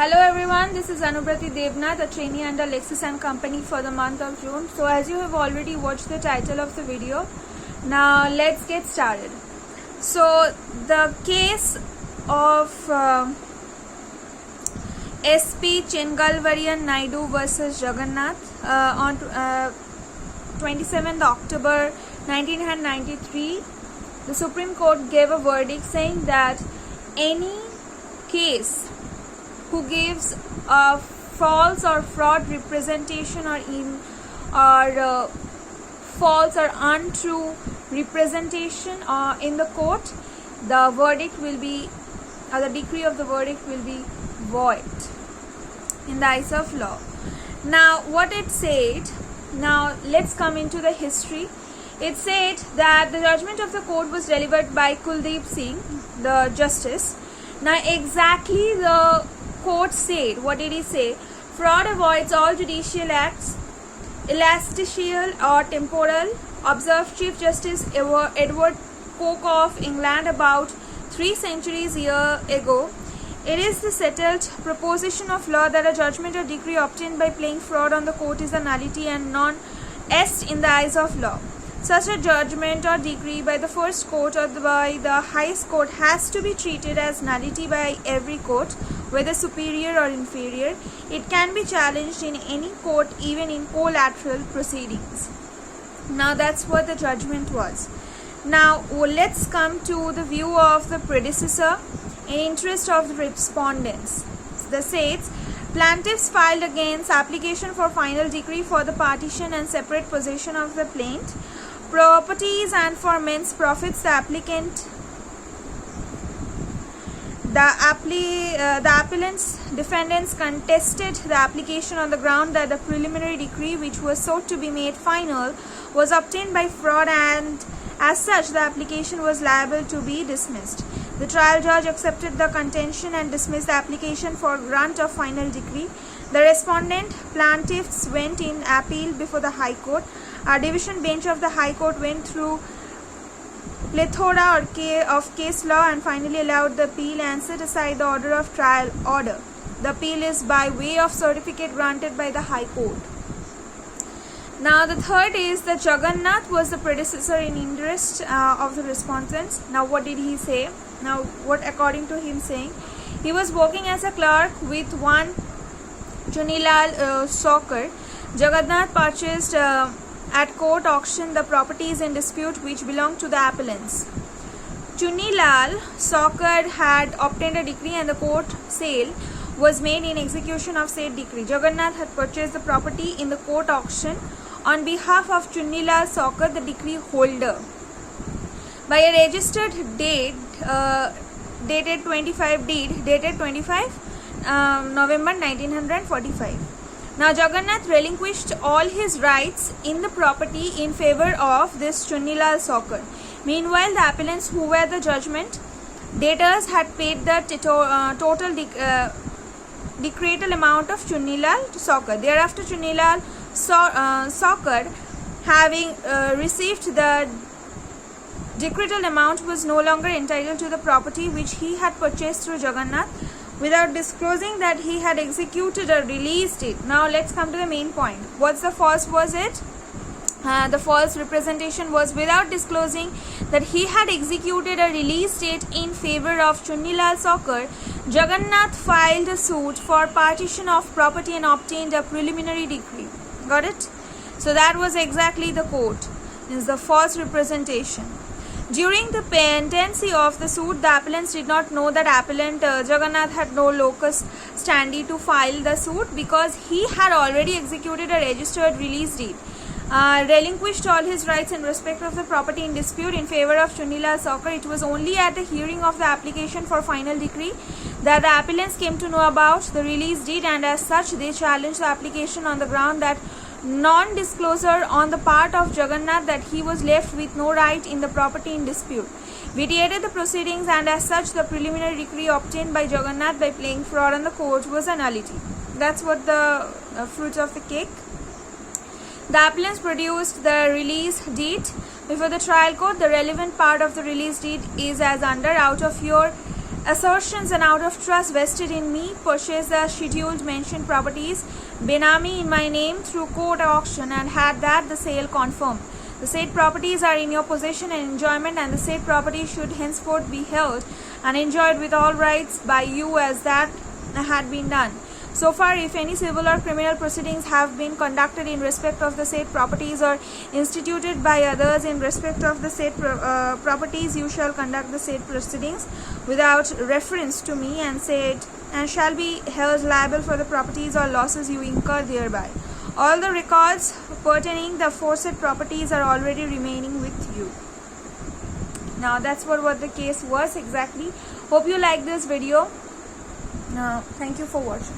Hello everyone, this is Anubrati Devnath, a trainee under Lexis & Company for the month of June. So as you have already watched the title of the video, now let's get started. So the case of SP Chengalvarian Naidu versus Jagannath on 27th October 1993, the Supreme Court gave a verdict saying that any case who gives a false or fraud representation or false or untrue representation in the court, the verdict will be, the decree of the verdict will be void in the eyes of law. Now what it said, now let's come into the history. It said that the judgment of the court was delivered by Kuldeep Singh, the justice. Now exactly the court said, what did he say? Fraud avoids all judicial acts, elasticial or temporal, observed Chief Justice Edward Coke of England about 3 centuries ago. It is the settled proposition of law that a judgment or decree obtained by playing fraud on the court is a nullity and non-est in the eyes of law. Such a judgment or decree by the first court or by the highest court has to be treated as nullity by every court, whether superior or inferior. It can be challenged in any court, even in collateral proceedings. Now that's what the judgment was. Now let's come to the view of the predecessor in interest of the respondents. The states, plaintiffs filed against application for final decree for the partition and separate possession of the plaintiff properties and for men's profits. The appellant's defendants contested the application on the ground that the preliminary decree, which was sought to be made final, was obtained by fraud, and as such the application was liable to be dismissed. The trial judge accepted the contention and dismissed the application for grant of final decree. The respondent plaintiffs went in appeal before the High Court. A division bench of the High Court went through plethora of case law and finally allowed the appeal and set aside the order of trial order. The appeal is by way of certificate granted by the High Court. Now the third is that Jagannath was the predecessor in interest of the respondents. Now what did he say? Now what according to him saying? He was working as a clerk with one Chunilal Sokar. Jagannath purchased at court auction the properties in dispute which belonged to the appellants. Chunilal Sokar had obtained a decree and the court sale was made in execution of said decree. Jagannath had purchased the property in the court auction on behalf of Chunilal Sokar, the decree holder, by a registered date dated 25 November 1945. Now Jagannath relinquished all his rights in the property in favor of this Chunilal Sokar. Meanwhile, the appellants who were the judgment debtors had paid the total decretal amount of Chunilal Sokar. Thereafter, Chunilal Sokar, having received the decretal amount, was no longer entitled to the property which he had purchased through Jagannath, without disclosing that he had executed a release date. Now let's come to the main point. What's the false was it? The false representation was without disclosing that he had executed a release date in favor of Chunilal Sokar. Jagannath filed a suit for partition of property and obtained a preliminary decree. Got it? So that was exactly the quote. Is the false representation. During the pendency of the suit, the appellants did not know that appellant Jagannath had no locus standi to file the suit because he had already executed a registered release deed, relinquished all his rights in respect of the property in dispute in favor of Chunilal Sokar. It was only at the hearing of the application for final decree that the appellants came to know about the release deed, and as such they challenged the application on the ground that non-disclosure on the part of Jagannath that he was left with no right in the property in dispute, vitiated the proceedings, and as such the preliminary decree obtained by Jagannath by playing fraud on the court was a nullity. That's what the fruits of the cake. The appellants produced the release deed before the trial court. The relevant part of the release deed is as under: out of your assertions and out of trust vested in me, purchased the scheduled mentioned properties benami in my name through court auction and had that the sale confirmed. The said properties are in your possession and enjoyment, and the said properties should henceforth be held and enjoyed with all rights by you as that had been done. So far, if any civil or criminal proceedings have been conducted in respect of the said properties or instituted by others in respect of the said properties, you shall conduct the said proceedings without reference to me and shall be held liable for the properties or losses you incur thereby. All the records pertaining the aforesaid properties are already remaining with you. Now that's what the case was exactly. Hope you like this video. Thank you for watching.